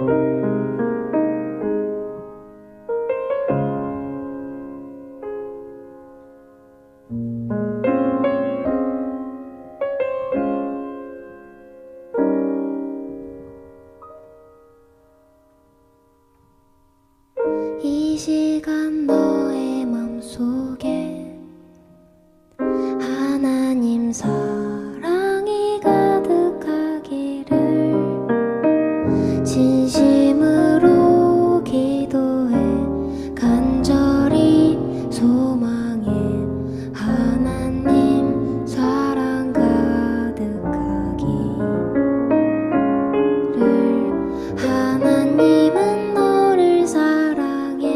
이 시간 너의 맘속에 하나님 사랑이 가득하기를 진심으로 기도해 간절히 소망해. 하나님 사랑 가득하기를. 하나님은 너를 사랑해.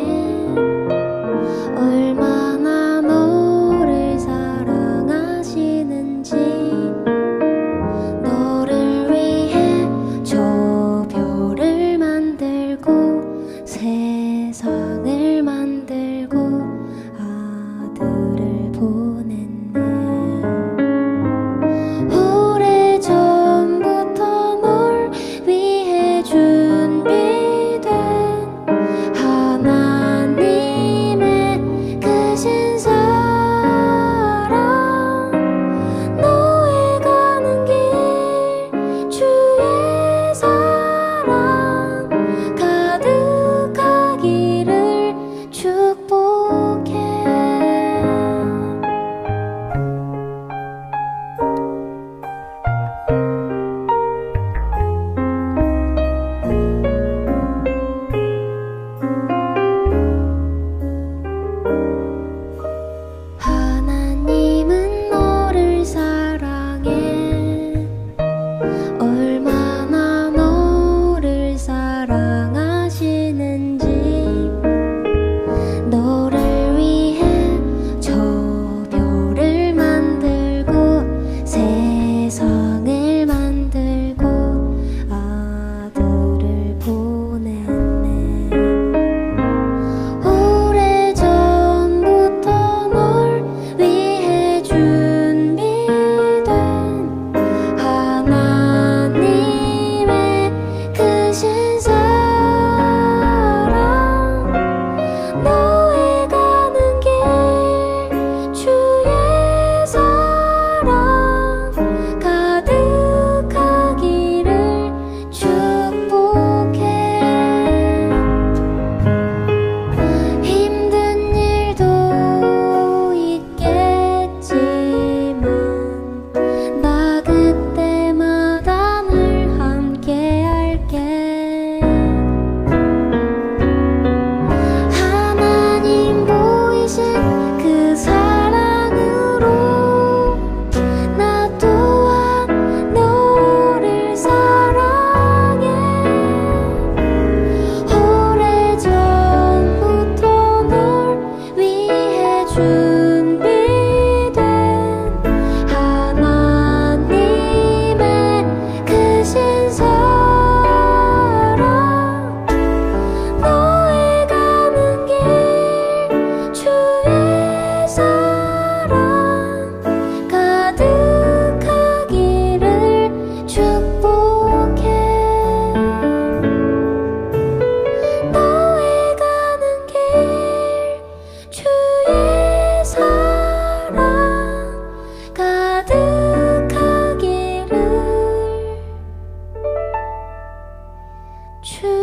얼마나 너를 사랑하시는지. 너를 위해 저 별을 만들고 세상을 만들고 아들을 보냈네. 오래전부터 널 위해 준비된 하나님의 크신 사랑. 너의 가는 길 주의 사랑 가득하기를 축복해. 하나님은 너를 사랑해. 얼마나 너를 사랑하시는지. 너를 위해 저 별을 만들고 세상을 만들고 아들을 보냈네. 오래전부터 널 위해 준비된 하나님의 크신 사랑. 너의 가는 길 주의 사랑 가득하기를 축복해. 힘든 일도 있겠지만 나 그때마다 늘 함께 할게. 하나님 보이신 그 사랑으로 나 또한 너를 사랑해. 오래전부터 널 위해 준비된 하나님의 크신 사랑. 너의 가는 길 주의 사랑 가득하기를 축복해. 너의 가는 길 주의 사랑 가득하기를 축복해.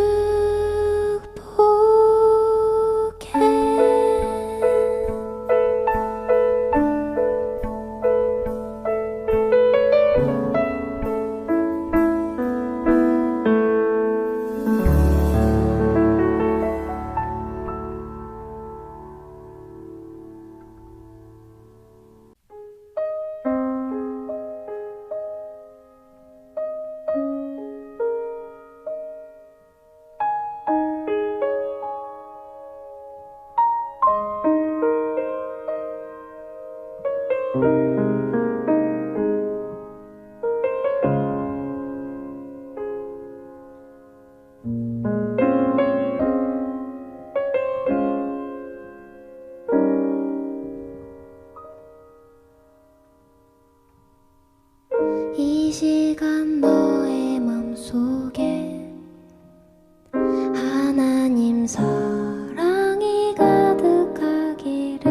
사랑이 가득하기를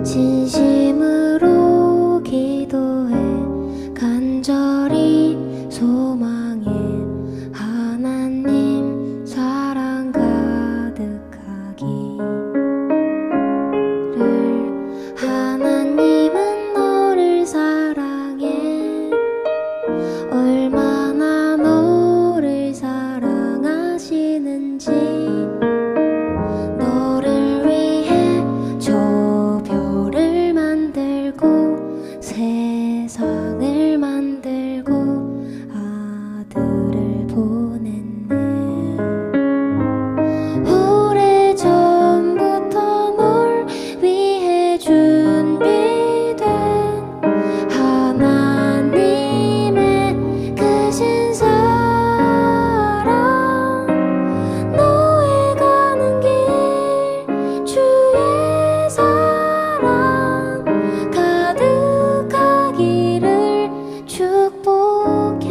진심으로 기도해 간절히 소망해 하나님 사랑 가득하기를. 하나님은 너를 사랑해. 얼마나 너를 사랑하시는지 너를 위해 저 별을 만들고 세상을 만들고 아들을 보냈네. 오래전부터 널 위해 준비된 하나님의 크신 사랑. 너의 가는 길 주의 사랑 가득하기를 축복해.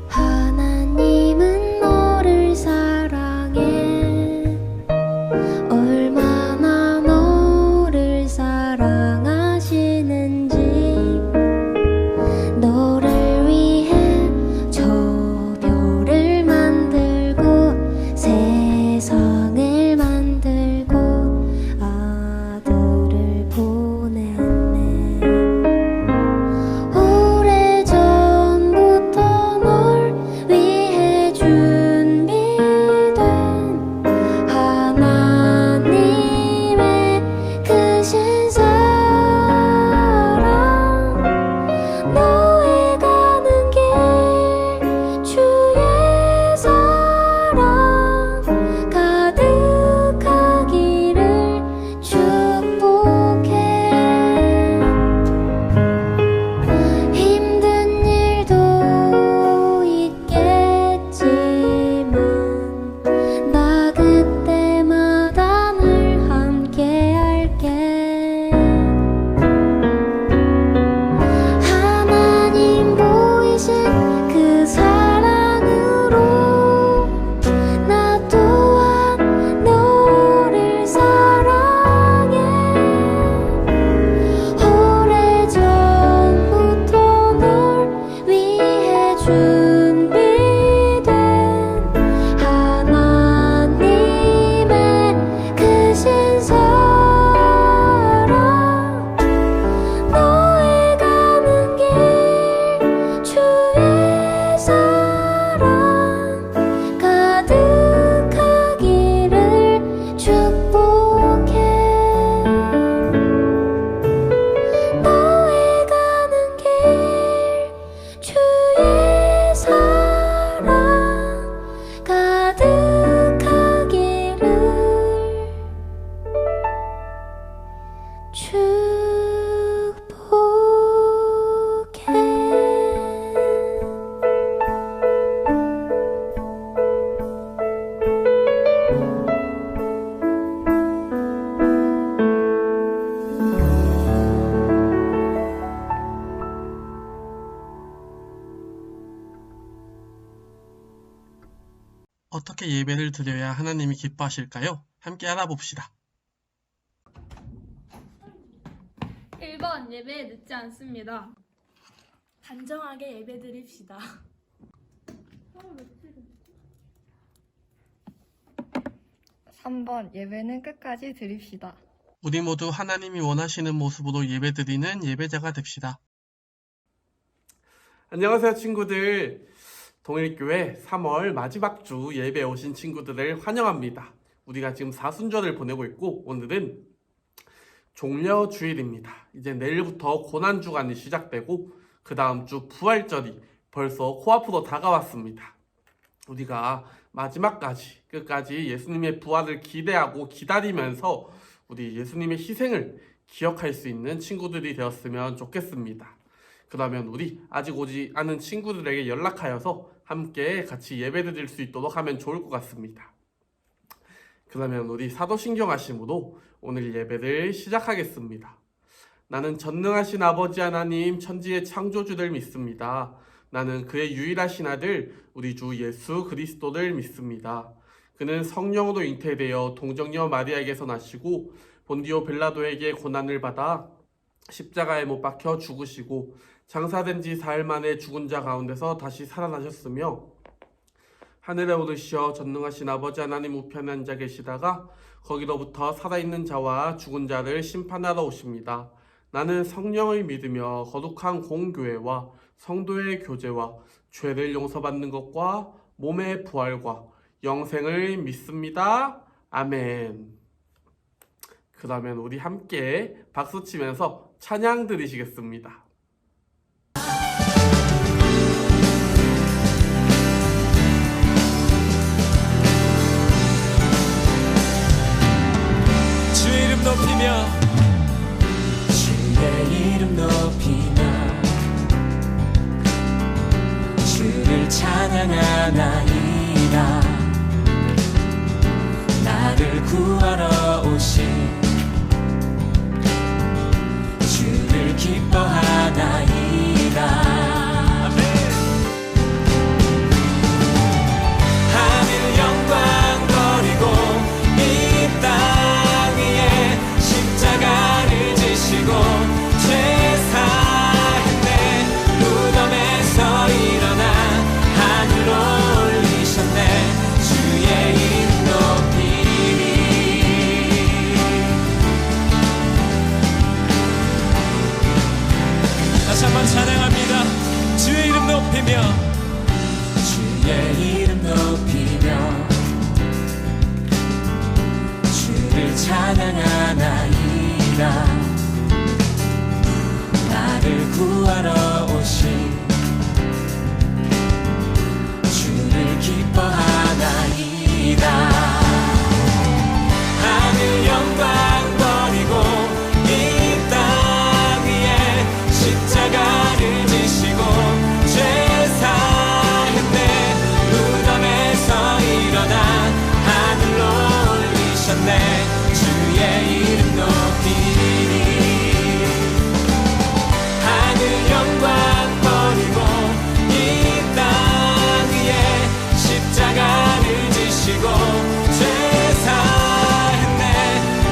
하나님은 너를 사랑해. 얼마나 너를 사랑하시는지 너를 위해 저 별을 만들고 세상을 만들고 아들을 보냈네. 오래전부터 널 위해 준비된 하나님의 크신 사랑. 너의 가는 길 주의 사랑 가득하기를 축복해. 힘든 일도 있겠지만 나 그때마다 늘 함께 할게. 하나님 보이신 그 사랑으로 나 또한 너를 사랑해. 오래전부터 널 위해 준비된 하나님의 크신 사랑. 너의 가는 길 주의 사랑 가득하기를 축복해. 너의 가는 길 주의 사랑 가득하기를 축복해. 어떻게 예배를 드려야 하나님이 기뻐하실까요? 함께 알아봅시다. 1번 예배에 늦지 않습니다. 단정하게 예배드립시다. 3번 예배는 끝까지 드립시다. 우리 모두 하나님이 원하시는 모습으로 예배드리는 예배자가 됩시다. 안녕하세요 친구들. 동일교회 3월 마지막 주 예배에 오신 친구들을 환영합니다. 우리가 지금 사순절을 보내고 있고 오늘은 종려주일입니다. 이제 내일부터 고난주간이 시작되고 그 다음 주 부활절이 벌써 코앞으로 다가왔습니다. 우리가 마지막까지 끝까지 예수님의 부활을 기대하고 기다리면서 우리 예수님의 희생을 기억할 수 있는 친구들이 되었으면 좋겠습니다. 그러면 우리 아직 오지 않은 친구들에게 연락하여서 함께 같이 예배 드릴 수 있도록 하면 좋을 것 같습니다. 그러면 우리 사도신경 하심으로 오늘 예배를 시작하겠습니다. 나는 전능하신 아버지 하나님 천지의 창조주를 믿습니다. 나는 그의 유일하신 아들 우리 주 예수 그리스도를 믿습니다. 그는 성령으로 잉태되어 동정녀 마리아에게서 나시고 본디오 빌라도에게 고난을 받아 십자가에 못 박혀 죽으시고 장사된 지 사흘 만에 죽은 자 가운데서 다시 살아나셨으며 하늘에 오르시어 전능하신 아버지 하나님 우편에 앉아 계시다가 거기로부터 살아있는 자와 죽은 자를 심판하러 오십니다. 나는 성령을 믿으며 거룩한 공교회와 성도의 교제와 죄를 용서받는 것과 몸의 부활과 영생을 믿습니다. 아멘. 그러면 우리 함께 박수치면서 찬양 드리시겠습니다. 주의 이름 높이며 주의 이름 높이며 주를 찬양하나이다. 나를 구하러 오신 주를 기뻐하나이다. 하늘 영광 버리고 이 땅 위에 십자가를 지시고 죄 사했네. 무덤에서 일어나 하늘로 올리셨네. 주의 이름 높이리. 다시 한번 찬양합니다. 주의 이름 높이며 주의 이름 높이며 주를 찬양하나이다. 나를 구하러 오신 주를 기뻐하나이다. 하늘 영광 버리고 이 땅 위에 십자가를 지시고 죄 사했네. 무덤에서 일어나 하늘로 올리셨네. 주의 이름 높이리. 하늘 영광 버리고 이 땅 위에 십자가를 지시고 죄 사했네.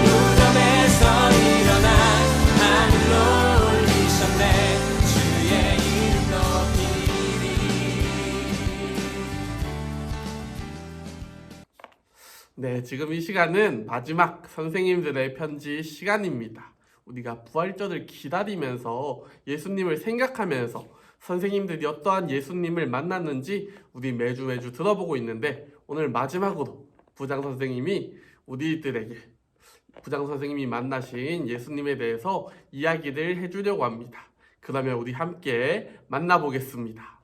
무덤에서 일어나 하늘로 올리셨네. 주의 이름 높이리. 네, 지금 이 시간은 마지막 선생님들의 편지 시간입니다. 우리가 부활절을 기다리면서 예수님을 생각하면서 선생님들이 어떠한 예수님을 만났는지 우리 매주 들어보고 있는데 오늘 마지막으로 부장 선생님이 우리들에게 부장 선생님이 만나신 예수님에 대해서 이야기를 해주려고 합니다. 그러면 우리 함께 만나보겠습니다.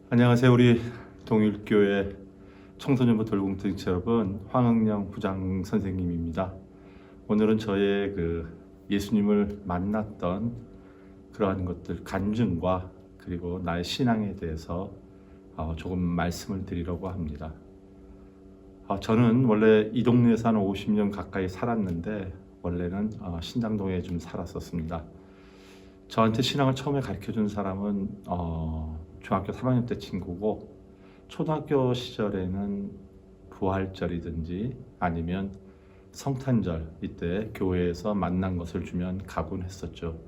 안녕하세요. 우리 동일교회 청소년부 돌봄팀 여러분, 황흥영 부장 선생님입니다. 오늘은 저의 예수님을 만났던 그러한 것들 간증과 그리고 나의 신앙에 대해서 조금 말씀을 드리려고 합니다. 저는 원래 이 동네에서 한 50년 가까이 살았는데 원래는 신당동에 좀 살았었습니다. 저한테 신앙을 처음에 가르쳐준 사람은 중학교 3학년 때 친구고 초등학교 시절에는 부활절이든지 아니면 성탄절 이때 교회에서 만난 것을 주면 가곤 했었죠.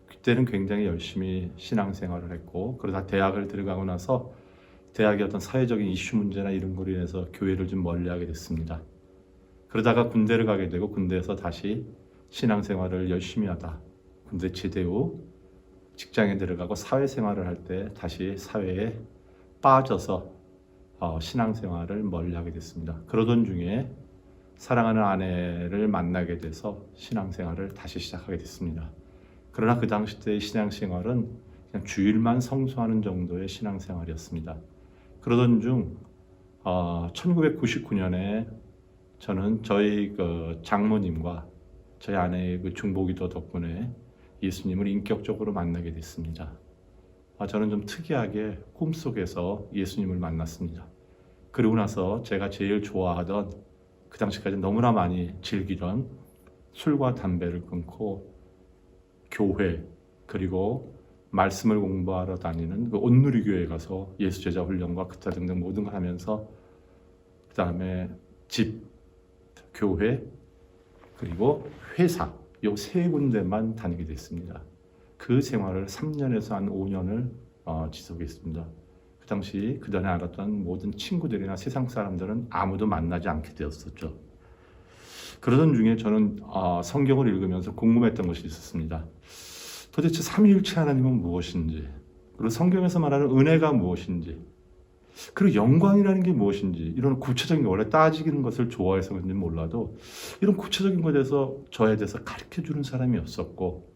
그때는 굉장히 열심히 신앙생활을 했고 그러다 대학을 들어가고 나서 대학의 어떤 사회적인 이슈 문제나 이런 거로 인해서 교회를 좀 멀리하게 됐습니다. 그러다가 군대를 가게 되고 군대에서 다시 신앙생활을 열심히 하다 군대 제대 후 직장에 들어가고 사회생활을 할 때 다시 사회에 빠져서 신앙생활을 멀리하게 됐습니다. 그러던 중에 사랑하는 아내를 만나게 돼서 신앙생활을 다시 시작하게 됐습니다. 그러나 그 당시 때의 신앙생활은 그냥 주일만 성수하는 정도의 신앙생활이었습니다. 그러던 중 1999년에 저는 저희 장모님과 저희 아내의 중보기도 덕분에 예수님을 인격적으로 만나게 됐습니다. 저는 좀 특이하게 꿈속에서 예수님을 만났습니다. 그리고 나서 제가 제일 좋아하던, 그 당시까지 너무나 많이 즐기던 술과 담배를 끊고 교회, 그리고 말씀을 공부하러 다니는 그 온누리교회에 가서 예수제자 훈련과 기타 등등 모든 걸 하면서, 그 다음에 집, 교회, 그리고 회사, 요 세 군데만 다니게 됐습니다. 그 생활을 3년에서 한 5년을 지속했습니다. 그 당시 그 전에 알았던 모든 친구들이나 세상 사람들은 아무도 만나지 않게 되었었죠. 그러던 중에 저는 성경을 읽으면서 궁금했던 것이 있었습니다. 도대체 삼위일체 하나님은 무엇인지, 그리고 성경에서 말하는 은혜가 무엇인지, 그리고 영광이라는 게 무엇인지, 이런 구체적인 거, 원래 따지는 것을 좋아해서 그런지 몰라도 이런 구체적인 것에 대해서 저에 대해서 가르쳐주는 사람이 없었고,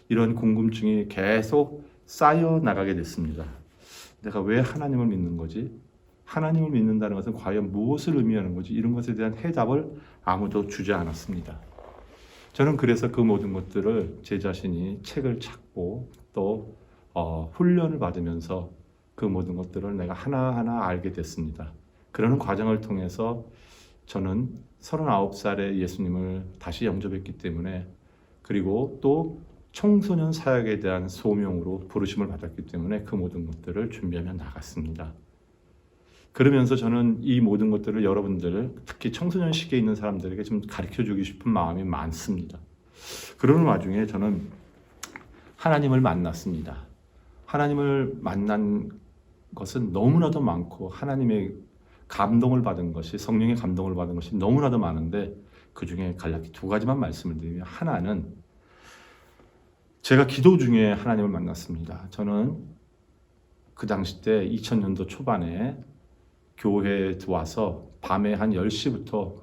이런 궁금증이 계속 쌓여 나가게 됐습니다. 내가 왜 하나님을 믿는 거지? 하나님을 믿는다는 것은 과연 무엇을 의미하는 거지? 이런 것에 대한 해답을 아무도 주지 않았습니다. 저는 그래서 그 모든 것들을 제 자신이 책을 찾고 또 훈련을 받으면서 그 모든 것들을 내가 하나하나 알게 됐습니다. 그러는 과정을 통해서 저는 39살에 예수님을 다시 영접했기 때문에, 그리고 또 청소년 사역에 대한 소명으로 부르심을 받았기 때문에 그 모든 것들을 준비하며 나갔습니다. 그러면서 저는 이 모든 것들을 여러분들, 특히 청소년 시기에 있는 사람들에게 좀 가르쳐주고 싶은 마음이 많습니다. 그러는 와중에 저는 하나님을 만났습니다. 하나님을 만난 것은 너무나도 많고, 하나님의 감동을 받은 것이, 성령의 감동을 받은 것이 너무나도 많은데, 그 중에 간략히 두 가지만 말씀을 드리면, 하나는 제가 기도 중에 하나님을 만났습니다. 저는 그 당시 때 2000년도 초반에 교회에 와서 밤에 한 10시부터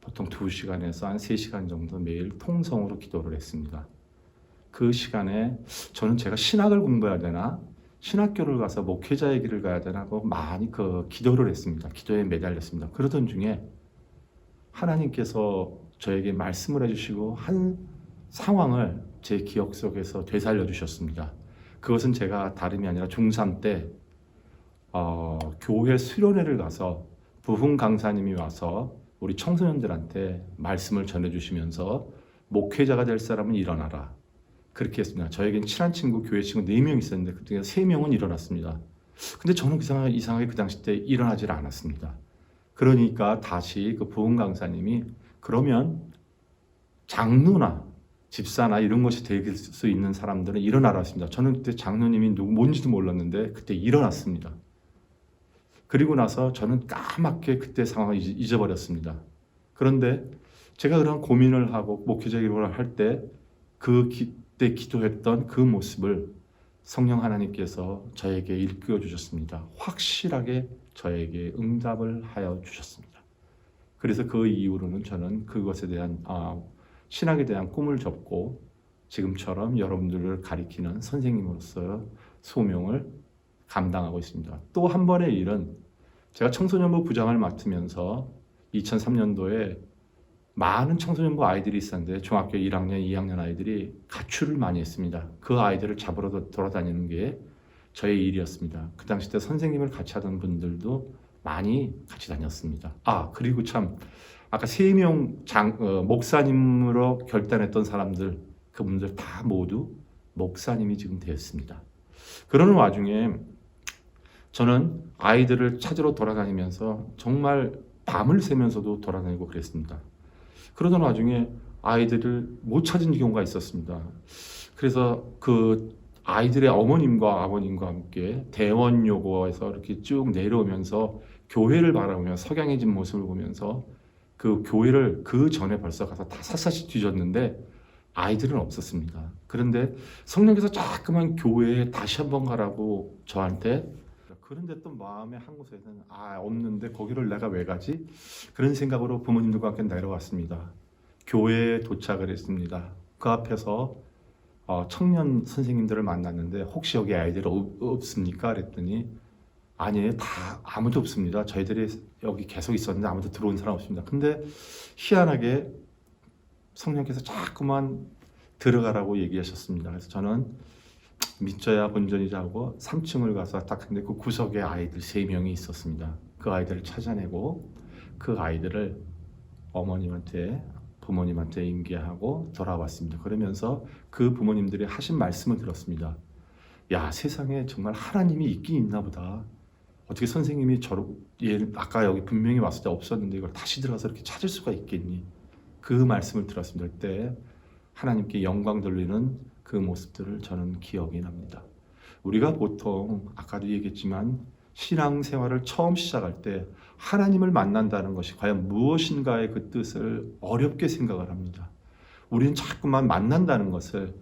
보통 2시간에서 한 3시간 정도 매일 통성으로 기도를 했습니다. 그 시간에 저는 제가 신학을 공부해야 되나, 신학교를 가서 목회자의 길을 가야 되나 하고 많이 기도를 했습니다. 기도에 매달렸습니다. 그러던 중에 하나님께서 저에게 말씀을 해주시고 한 상황을 제 기억 속에서 되살려 주셨습니다. 그것은 제가 다름이 아니라 중3 때 교회 수련회를 가서 부흥 강사님이 와서 우리 청소년들한테 말씀을 전해주시면서 목회자가 될 사람은 일어나라, 그렇게 했습니다. 저에겐 친한 친구, 교회 친구 4명 있었는데 그중에 3명은 일어났습니다. 근데 저는 이상하게 그 당시 때 일어나질 않았습니다. 그러니까 다시 그 부흥 강사님이, 그러면 장로나 집사나 이런 것이 될 수 있는 사람들은 일어나라 했습니다. 저는 그때 장로님이 뭔지도 몰랐는데 그때 일어났습니다. 그리고 나서 저는 까맣게 그때 상황을 잊어버렸습니다. 그런데 제가 그런 고민을 하고 목회자 기도를 할 때 그때 기도했던 그 모습을 성령 하나님께서 저에게 일깨워 주셨습니다. 확실하게 저에게 응답을 하여 주셨습니다. 그래서 그 이후로는 저는 그것에 대한 신학에 대한 꿈을 접고 지금처럼 여러분들을 가리키는 선생님으로서 소명을 감당하고 있습니다. 또 한 번의 일은, 제가 청소년부 부장을 맡으면서 2003년도에 많은 청소년부 아이들이 있었는데 중학교 1학년, 2학년 아이들이 가출을 많이 했습니다. 그 아이들을 잡으러 돌아다니는 게 저의 일이었습니다. 그 당시 때 선생님을 같이 하던 분들도 많이 같이 다녔습니다. 그리고 참 아까 3명 목사님으로 결단했던 사람들, 그분들 다 모두 목사님이 지금 되었습니다. 그러는 와중에 저는 아이들을 찾으러 돌아다니면서 정말 밤을 새면서도 돌아다니고 그랬습니다. 그러던 와중에 아이들을 못 찾은 경우가 있었습니다. 그래서 그 아이들의 어머님과 아버님과 함께 대원요고에서 이렇게 쭉 내려오면서 교회를 바라보며 석양해진 모습을 보면서 그 교회를 그 전에 벌써 가서 다 샅샅이 뒤졌는데 아이들은 없었습니다. 그런데 성령께서 자꾸만 교회에 다시 한번 가라고 저한테, 그런데 또 마음의 한 곳에는 없는데 거기를 내가 왜 가지? 그런 생각으로 부모님들과 함께 내려왔습니다. 교회에 도착을 했습니다. 그 앞에서 청년 선생님들을 만났는데 혹시 여기 아이들 없습니까? 그랬더니 아니에요, 다 아무도 없습니다. 저희들이 여기 계속 있었는데 아무도 들어온 사람 없습니다. 근데 희한하게 성령께서 자꾸만 들어가라고 얘기하셨습니다. 그래서 저는 믿져야 본전이자고 3층을 가서 딱 근데 그 구석에 아이들 3명이 있었습니다. 그 아이들을 찾아내고 그 아이들을 어머님한테 부모님한테 인계하고 돌아왔습니다. 그러면서 그 부모님들이 하신 말씀을 들었습니다. 야, 세상에 정말 하나님이 있긴 있나 보다. 어떻게 선생님이 아까 여기 분명히 왔을 때 없었는데 이걸 다시 들어가서 이렇게 찾을 수가 있겠니? 그 말씀을 들었습니다. 그때 하나님께 영광 돌리는 그 모습들을 저는 기억이 납니다. 우리가 보통 아까도 얘기했지만 신앙생활을 처음 시작할 때 하나님을 만난다는 것이 과연 무엇인가의 그 뜻을 어렵게 생각을 합니다. 우리는 자꾸만 만난다는 것을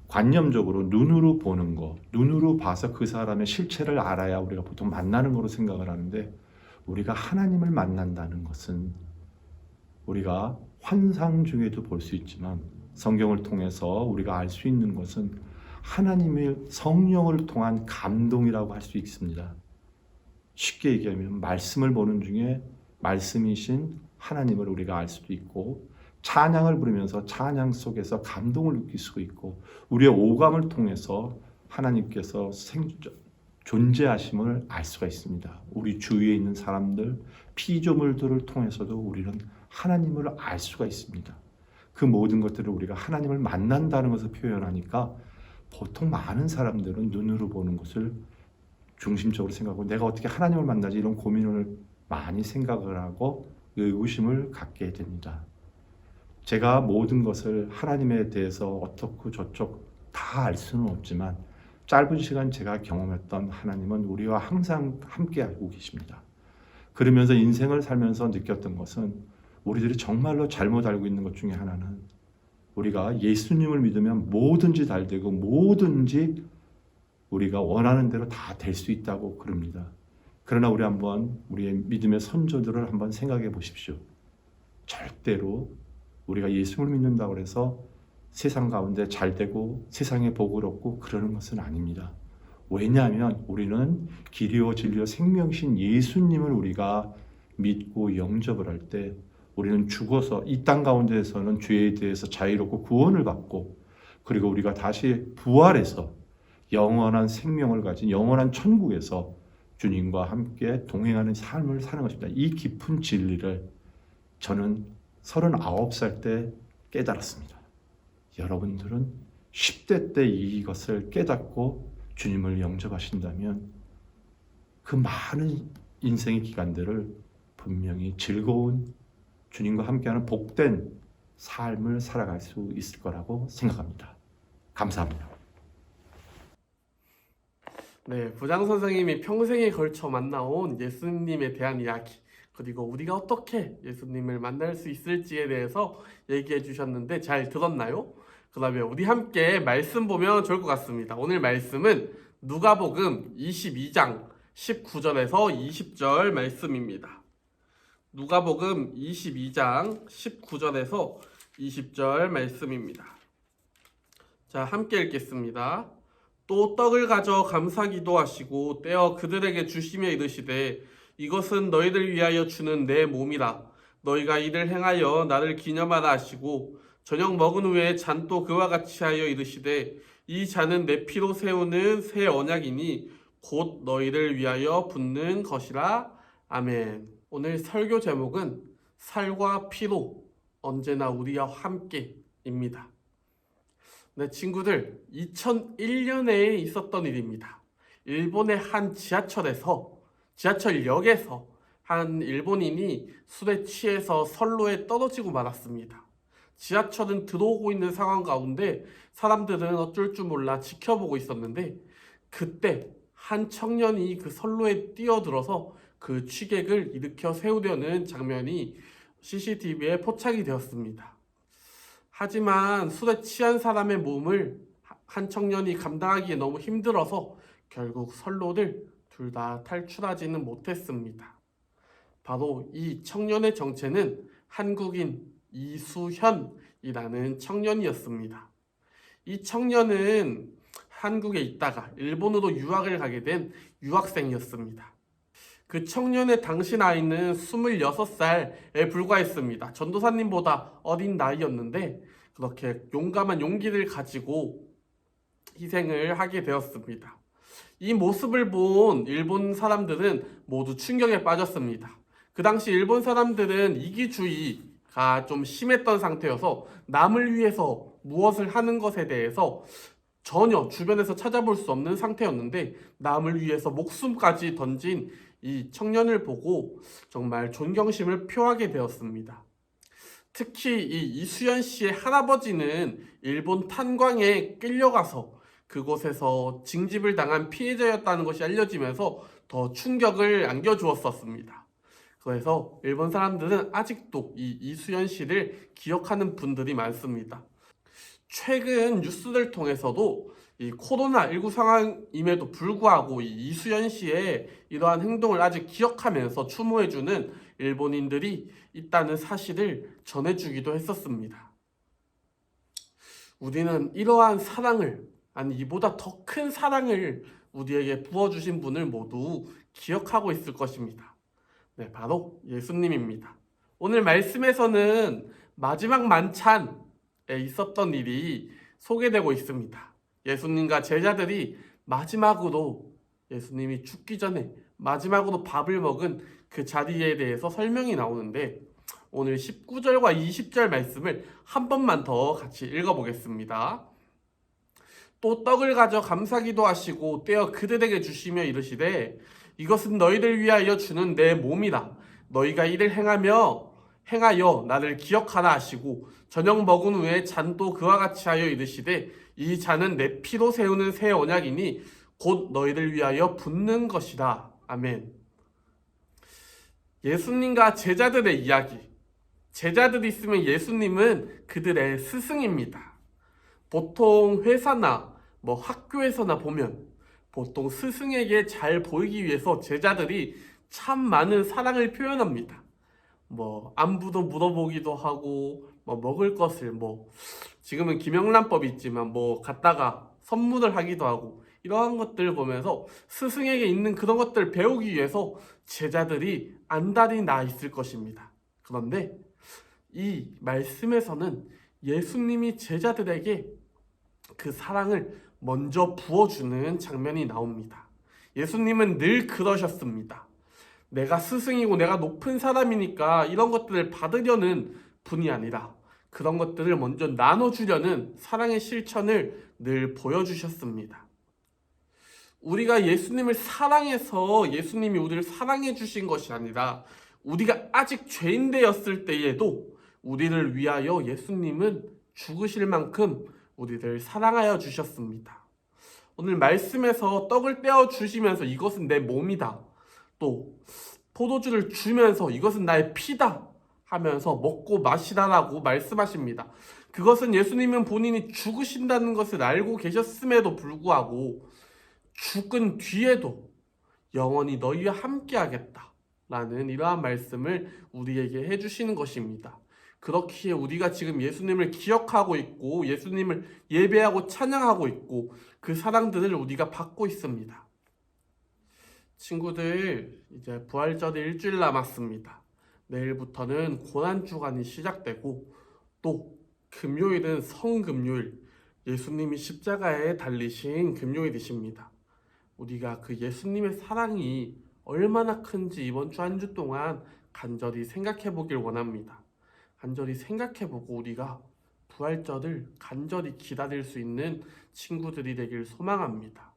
관념적으로 눈으로 보는 거, 눈으로 봐서 그 사람의 실체를 알아야 우리가 보통 만나는 거로 생각을 하는데, 우리가 하나님을 만난다는 것은 우리가 환상 중에도 볼 수 있지만 성경을 통해서 우리가 알 수 있는 것은 하나님의 성령을 통한 감동이라고 할 수 있습니다. 쉽게 얘기하면 말씀을 보는 중에 말씀이신 하나님을 우리가 알 수도 있고, 찬양을 부르면서 찬양 속에서 감동을 느낄 수 있고, 우리의 오감을 통해서 하나님께서 존재하심을 알 수가 있습니다. 우리 주위에 있는 사람들, 피조물들을 통해서도 우리는 하나님을 알 수가 있습니다. 그 모든 것들을 우리가 하나님을 만난다는 것을 표현하니까 보통 많은 사람들은 눈으로 보는 것을 중심적으로 생각하고, 내가 어떻게 하나님을 만나지, 이런 고민을 많이 생각을 하고 의구심을 갖게 됩니다. 제가 모든 것을 하나님에 대해서 어떻고 저쪽 다 알 수는 없지만 짧은 시간 제가 경험했던 하나님은 우리와 항상 함께 알고 계십니다. 그러면서 인생을 살면서 느꼈던 것은 우리들이 정말로 잘못 알고 있는 것 중에 하나는, 우리가 예수님을 믿으면 뭐든지 잘 되고 뭐든지 우리가 원하는 대로 다 될 수 있다고 그럽니다. 그러나 우리 한번 우리의 믿음의 선조들을 한번 생각해 보십시오. 절대로 우리가 예수를 믿는다고 해서 세상 가운데 잘 되고 세상에 복을 얻고 그러는 것은 아닙니다. 왜냐하면 우리는 길이요 진리요 생명이신 예수님을 우리가 믿고 영접을 할 때 우리는 죽어서 이 땅 가운데에서는 죄에 대해서 자유롭고 구원을 받고, 그리고 우리가 다시 부활해서 영원한 생명을 가진 영원한 천국에서 주님과 함께 동행하는 삶을 사는 것입니다. 이 깊은 진리를 저는 39살 때 깨달았습니다. 여러분들은 10대 때 이것을 깨닫고 주님을 영접하신다면 그 많은 인생의 기간들을 분명히 즐거운 주님과 함께하는 복된 삶을 살아갈 수 있을 거라고 생각합니다. 감사합니다. 네, 부장 선생님이 평생에 걸쳐 만나온 예수님에 대한 이야기, 그리고 우리가 어떻게 예수님을 만날 수 있을지에 대해서 얘기해 주셨는데 잘 들었나요? 그다음에 우리 함께 말씀 보면 좋을 것 같습니다. 오늘 말씀은 누가복음 22장 19절에서 20절 말씀입니다. 누가복음 22장 19절에서 20절 말씀입니다. 자, 함께 읽겠습니다. 또 떡을 가져 감사기도 하시고 떼어 그들에게 주시며 이르시되, 이것은 너희들 위하여 주는 내 몸이라. 너희가 이를 행하여 나를 기념하라 하시고, 저녁 먹은 후에 잔도 그와 같이 하여 이르시되, 이 잔은 내 피로 세우는 새 언약이니 곧 너희를 위하여 붓는 것이라. 아멘. 오늘 설교 제목은 살과 피로 언제나 우리와 함께입니다. 네, 친구들, 2001년에 있었던 일입니다. 일본의 한 지하철역에서 한 일본인이 술에 취해서 선로에 떨어지고 말았습니다. 지하철은 들어오고 있는 상황 가운데 사람들은 어쩔 줄 몰라 지켜보고 있었는데, 그때 한 청년이 그 선로에 뛰어들어서 그 취객을 일으켜 세우려는 장면이 CCTV에 포착이 되었습니다. 하지만 술에 취한 사람의 몸을 한 청년이 감당하기에 너무 힘들어서 결국 선로를 둘 다 탈출하지는 못했습니다. 바로 이 청년의 정체는 한국인 이수현이라는 청년이었습니다. 이 청년은 한국에 있다가 일본으로 유학을 가게 된 유학생이었습니다. 그 청년의 당시 나이는 26살에 불과했습니다. 전도사님보다 어린 나이였는데 그렇게 용감한 용기를 가지고 희생을 하게 되었습니다. 이 모습을 본 일본 사람들은 모두 충격에 빠졌습니다. 그 당시 일본 사람들은 이기주의가 좀 심했던 상태여서 남을 위해서 무엇을 하는 것에 대해서 전혀 주변에서 찾아볼 수 없는 상태였는데, 남을 위해서 목숨까지 던진 이 청년을 보고 정말 존경심을 표하게 되었습니다. 특히 이 이수연 씨의 할아버지는 일본 탄광에 끌려가서 그곳에서 징집을 당한 피해자였다는 것이 알려지면서 더 충격을 안겨주었었습니다. 그래서 일본 사람들은 아직도 이 이수연 씨를 기억하는 분들이 많습니다. 최근 뉴스를 통해서도 이 코로나19 상황임에도 불구하고 이 이수연 씨의 이러한 행동을 아직 기억하면서 추모해주는 일본인들이 있다는 사실을 전해주기도 했었습니다. 우리는 이러한 사랑을, 아니 이보다 더 큰 사랑을 우리에게 부어주신 분을 모두 기억하고 있을 것입니다. 네, 바로 예수님입니다. 오늘 말씀에서는 마지막 만찬에 있었던 일이 소개되고 있습니다. 예수님과 제자들이 마지막으로, 예수님이 죽기 전에 마지막으로 밥을 먹은 그 자리에 대해서 설명이 나오는데, 오늘 19절과 20절 말씀을 한 번만 더 같이 읽어보겠습니다. 또 떡을 가져 감사기도 하시고 떼어 그들에게 주시며 이르시되, 이것은 너희를 위하여 주는 내 몸이라. 너희가 이를 행하여 나를 기억하라 하시고, 저녁 먹은 후에 잔도 그와 같이 하여 이르시되, 이 잔은 내 피로 세우는 새 언약이니 곧 너희를 위하여 붓는 것이다. 아멘. 예수님과 제자들의 이야기. 제자들이 있으면 예수님은 그들의 스승입니다. 보통 회사나 학교에서나 보면 보통 스승에게 잘 보이기 위해서 제자들이 참 많은 사랑을 표현합니다. 안부도 물어보기도 하고, 먹을 것을 지금은 김영란법이 있지만 갖다가 선물을 하기도 하고, 이러한 것들을 보면서 스승에게 있는 그런 것들을 배우기 위해서 제자들이 안달이 나 있을 것입니다. 그런데 이 말씀에서는 예수님이 제자들에게 그 사랑을 먼저 부어주는 장면이 나옵니다. 예수님은 늘 그러셨습니다. 내가 스승이고 내가 높은 사람이니까 이런 것들을 받으려는 분이 아니라 그런 것들을 먼저 나눠주려는 사랑의 실천을 늘 보여주셨습니다. 우리가 예수님을 사랑해서 예수님이 우리를 사랑해 주신 것이 아니라, 우리가 아직 죄인 되었을 때에도 우리를 위하여 예수님은 죽으실 만큼 우리를 사랑하여 주셨습니다. 오늘 말씀에서 떡을 떼어 주시면서 이것은 내 몸이다, 또 포도주를 주면서 이것은 나의 피다 하면서 먹고 마시라라고 말씀하십니다. 그것은 예수님은 본인이 죽으신다는 것을 알고 계셨음에도 불구하고 죽은 뒤에도 영원히 너희와 함께 하겠다 라는 이러한 말씀을 우리에게 해주시는 것입니다. 그렇기에 우리가 지금 예수님을 기억하고 있고 예수님을 예배하고 찬양하고 있고 그 사랑들을 우리가 받고 있습니다. 친구들, 이제 부활절이 일주일 남았습니다. 내일부터는 고난주간이 시작되고, 또 금요일은 성금요일, 예수님이 십자가에 달리신 금요일이십니다. 우리가 그 예수님의 사랑이 얼마나 큰지 이번 주 한 주 동안 간절히 생각해 보길 원합니다. 간절히 생각해보고 우리가 부활절을 간절히 기다릴 수 있는 친구들이 되길 소망합니다.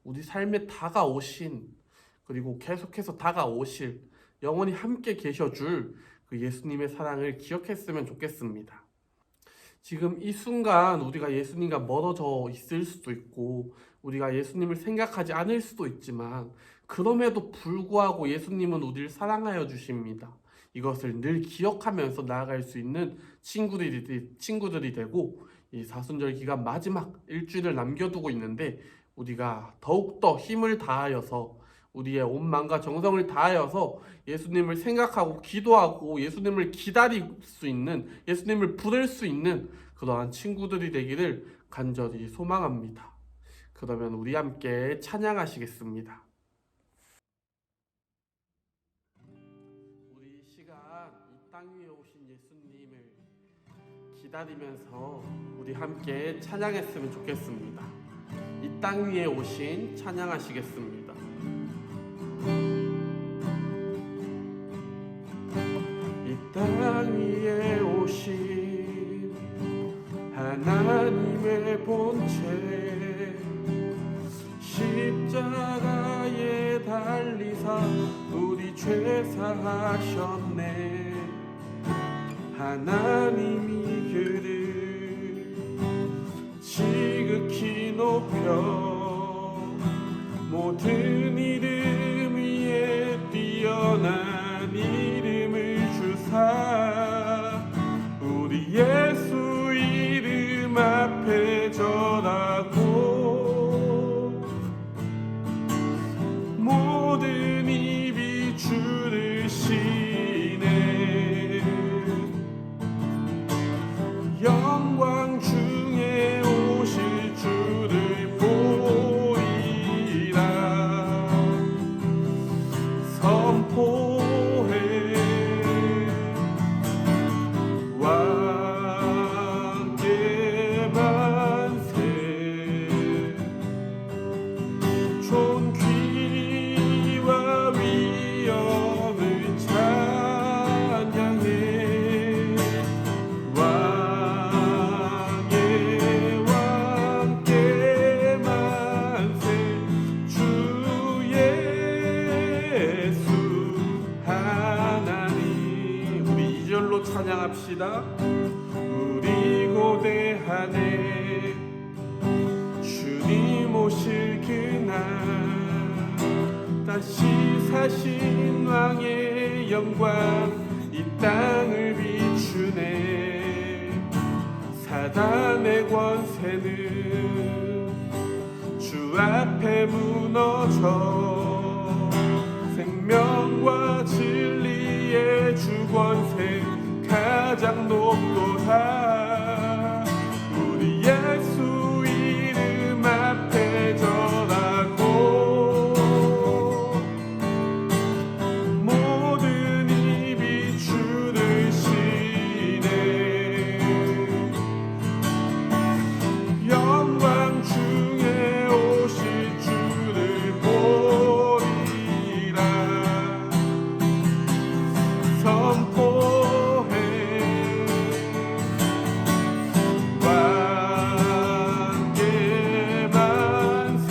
우리 삶에 다가오신, 그리고 계속해서 다가오실, 영원히 함께 계셔줄 그 예수님의 사랑을 기억했으면 좋겠습니다. 지금 이 순간 우리가 예수님과 멀어져 있을 수도 있고 우리가 예수님을 생각하지 않을 수도 있지만, 그럼에도 불구하고 예수님은 우리를 사랑하여 주십니다. 이것을 늘 기억하면서 나아갈 수 있는 친구들이 되고, 이 사순절 기간 마지막 일주일을 남겨두고 있는데 우리가 더욱더 힘을 다하여서, 우리의 온 마음과 정성을 다하여서 예수님을 생각하고 기도하고 예수님을 기다릴 수 있는, 예수님을 부를 수 있는 그러한 친구들이 되기를 간절히 소망합니다. 그러면 우리 함께 찬양하시겠습니다. 우리 이 시간 이 땅 위에 오신 예수님을 기다리면서 우리 함께 찬양했으면 좋겠습니다. 땅 위에 오신 찬양하시겠습니다. 이 땅 위에 오신 하나님의 본체 십자가에 달리사 우리 죄 사하셨네. 하나님이 그를 지극히 높여 모든 이름 위에 뛰어난 이름을 주사 우리 예수 이름 앞에 절하고 모든 입이 주를 시네. 영광 중에 오실 주를 보리라. 선포해 왕께 만세. 존귀와 위엄을 찬양해. 왕의 왕께 만세. 주 예수 하나님. 우리 2절로 찬양합시다. 우리 고대하네 주님 오실 그날 다시 사신 왕의 영광 이 땅을 비추네. 사단의 권세는 주 앞에 무너져 생명과 진리의 주 권세 가장 높도다. 우리 예수 이름 앞에 절하고 모든 입이 주를 시네. 영광 중에 오실 주를 보리라. 선포해 왕께 만세.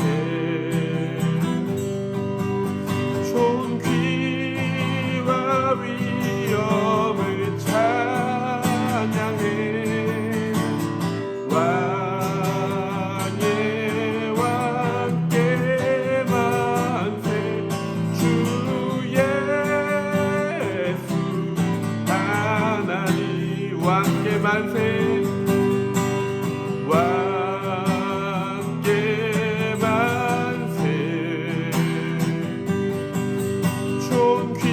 존귀와 위엄을 찬양해. 왕의 왕께 만세. 주 예수 하나님 왕께 만세. 왕께 만세.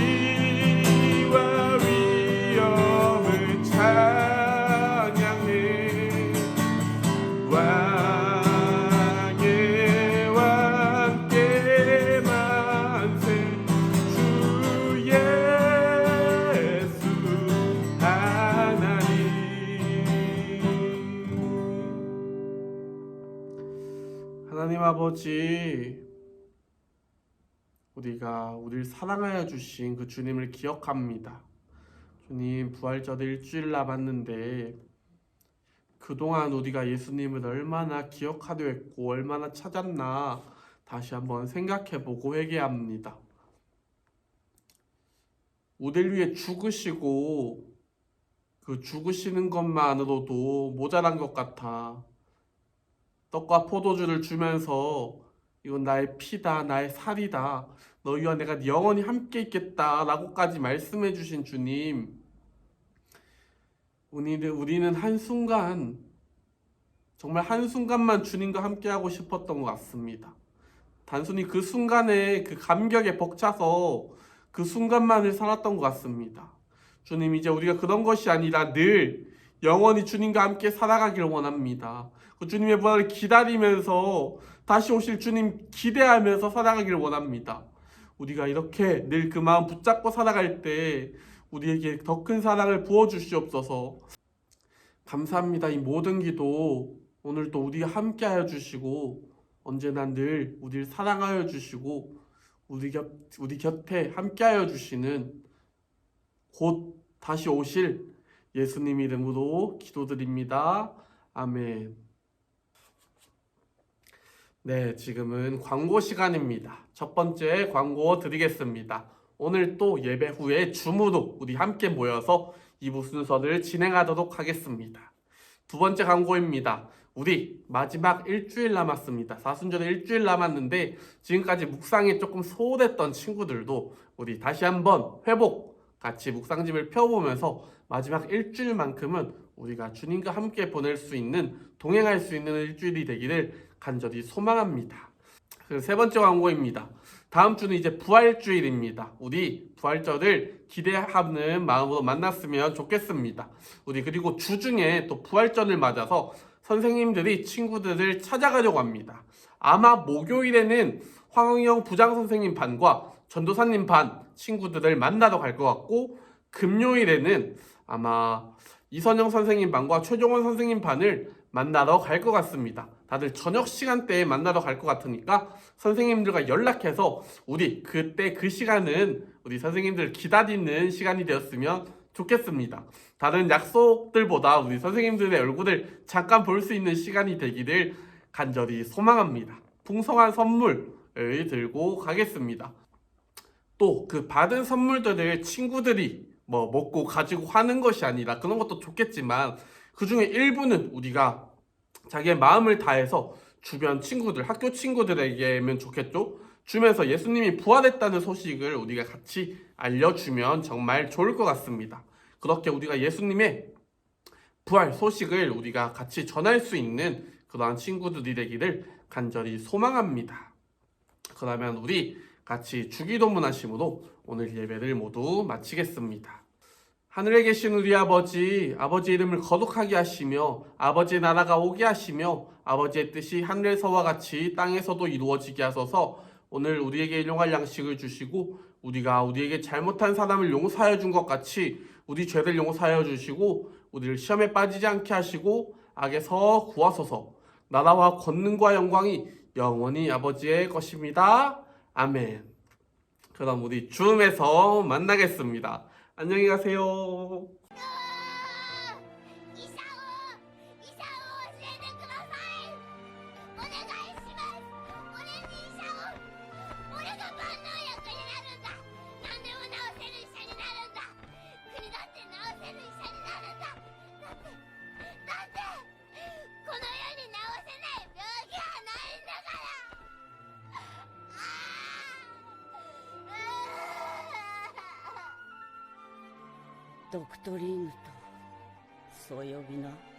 존귀와 위엄을 찬양해. 왕의 왕께 만세. 주 예수 하나님. 하나님 아버지, 우리가 우리를 사랑하여 주신 그 주님을 기억합니다. 주님, 부활절에 일주일 남았는데 그동안 우리가 예수님을 얼마나 기억하려 했고 얼마나 찾았나 다시 한번 생각해보고 회개합니다. 우리를 위해 죽으시고 그 죽으시는 것만으로도 모자란 것 같아 떡과 포도주를 주면서 이건 나의 피다, 나의 살이다, 너희와 내가 영원히 함께 있겠다 라고까지 말씀해 주신 주님, 우리는 한순간, 정말 한순간만 주님과 함께 하고 싶었던 것 같습니다. 단순히 그 순간에 그 감격에 벅차서 그 순간만을 살았던 것 같습니다. 주님, 이제 우리가 그런 것이 아니라 늘 영원히 주님과 함께 살아가길 원합니다. 그 주님의 부활을 기다리면서 다시 오실 주님 기대하면서 살아가길 원합니다. 우리가 이렇게 늘 그 마음 붙잡고 살아갈 때 우리에게 더 큰 사랑을 부어주시옵소서. 감사합니다. 이 모든 기도 오늘도 우리와 함께하여 주시고 언제나 늘 우리를 사랑하여 주시고 우리 곁에 함께하여 주시는 곧 다시 오실 예수님 이름으로 기도드립니다. 아멘. 네, 지금은 광고 시간입니다. 첫 번째 광고 드리겠습니다. 오늘 또 예배 후에 줌으로 우리 함께 모여서 2부 순서를 진행하도록 하겠습니다. 두 번째 광고입니다. 우리 마지막 일주일 남았습니다. 사순절에 일주일 남았는데 지금까지 묵상에 조금 소홀했던 친구들도 우리 다시 한번 회복, 같이 묵상집을 펴보면서 마지막 일주일만큼은 우리가 주님과 함께 보낼 수 있는, 동행할 수 있는 일주일이 되기를 간절히 소망합니다. 세 번째 광고입니다. 다음 주는 이제 부활주일입니다. 우리 부활절을 기대하는 마음으로 만났으면 좋겠습니다. 우리 그리고 주중에 또 부활절을 맞아서 선생님들이 친구들을 찾아가려고 합니다. 아마 목요일에는 황흥영 부장선생님 반과 전도사님 반 친구들을 만나러 갈 것 같고, 금요일에는 아마 이선영 선생님 반과 최종원 선생님 반을 만나러 갈 것 같습니다. 다들 저녁 시간대에 만나러 갈 것 같으니까 선생님들과 연락해서 우리 그때 그 시간은 우리 선생님들 기다리는 시간이 되었으면 좋겠습니다. 다른 약속들보다 우리 선생님들의 얼굴을 잠깐 볼 수 있는 시간이 되기를 간절히 소망합니다. 풍성한 선물을 들고 가겠습니다. 또 그 받은 선물들을 친구들이 먹고 가지고 하는 것이 아니라, 그런 것도 좋겠지만 그 중에 일부는 우리가 자기의 마음을 다해서 주변 친구들, 학교 친구들에게면 좋겠죠? 주면서 예수님이 부활했다는 소식을 우리가 같이 알려주면 정말 좋을 것 같습니다. 그렇게 우리가 예수님의 부활 소식을 우리가 같이 전할 수 있는 그러한 친구들이 되기를 간절히 소망합니다. 그러면 우리 같이 주기도문 하심으로 오늘 예배를 모두 마치겠습니다. 하늘에 계신 우리 아버지, 아버지 이름을 거룩하게 하시며 아버지 나라가 오게 하시며 아버지의 뜻이 하늘에서와 같이 땅에서도 이루어지게 하소서. 오늘 우리에게 일용할 양식을 주시고 우리가 우리에게 잘못한 사람을 용서하여 준 것 같이 우리 죄를 용서하여 주시고 우리를 시험에 빠지지 않게 하시고 악에서 구하소서. 나라와 권능과 영광이 영원히 아버지의 것입니다. 아멘. 그럼 우리 줌에서 만나겠습니다. 안녕히 가세요.ドクトリーヌとそう呼びな。